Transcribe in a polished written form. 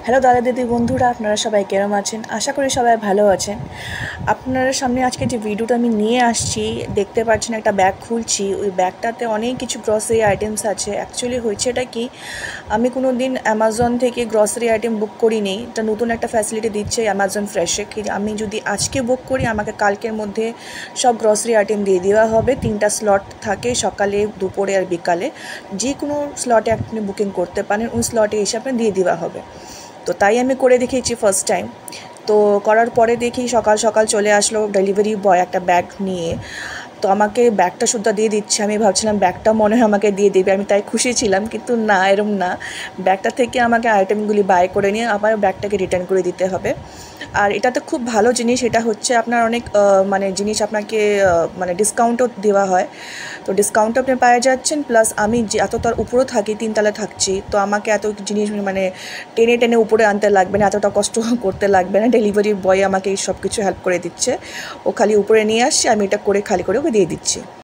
Hello দাদা দিদি বন্ধুরা, আপনারা সবাই কেমন আছেন? আশা করি সবাই ভালো আছেন। আপনার সামনে আজকে যে ভিডিওটা আমি নিয়ে আসছি, দেখতে পাচ্ছেন একটা ব্যাগ খুলছি। ওই ব্যাগটাতে অনেক কিছু গ্রসারি আইটেমস আছে। অ্যাকচুয়ালি হয়েছে এটা কি, আমি কোনো দিন অ্যামাজন থেকে গ্রসারি আইটেম বুক করিনি। এটা নতুন একটা ফ্যাসিলিটি দিচ্ছে অ্যামাজন ফ্রেশে, কি আমি যদি আজকে বুক করি আমাকে কালকের মধ্যে সব গ্রসারি আইটেম দিয়ে দেওয়া হবে। 3টা স্লট থাকে, সকালে, দুপুরে আর বিকালে। যে কোনো স্লটে আপনি বুকিং করতে পারেন, ওই স্লটে এসে আপনার দিয়ে দেওয়া হবে। তো তাই আমি করে দেখেছি ফার্স্ট টাইম। তো করার পরে দেখি সকাল সকাল চলে আসলো ডেলিভারি বয় একটা ব্যাগ নিয়ে। তো আমাকে ব্যাগটা সুদ্ধা দিয়ে দিচ্ছে। আমি ভাবছিলাম ব্যাগটা মনে হয় আমাকে দিয়ে দেবে, আমি তাই খুশি ছিলাম। কিন্তু না, এরম না। ব্যাগটা থেকে আমাকে আইটেমগুলি বাই করে নিয়ে আবার ব্যাগটাকে রিটার্ন করে দিতে হবে। আর এটাতে খুব ভালো জিনিস এটা হচ্ছে, আপনার অনেক মানে জিনিস আপনাকে মানে ডিসকাউন্টও দেওয়া হয়। তো ডিসকাউন্টও আপনি পেয়ে যাচ্ছেন, প্লাস আমি যে এতটার উপরেও থাকি, 3 তলায় থাকছি, তো আমাকে এত জিনিস মানে টেনে টেনে উপরে আনতে লাগবে না, এতটা কষ্ট করতে লাগবে না। ডেলিভারি বয় আমাকে এই সব কিছু হেল্প করে দিচ্ছে। ও খালি উপরে নিয়ে আসছে, আমি এটা করে খালি করে ওকে দিয়ে দিচ্ছি।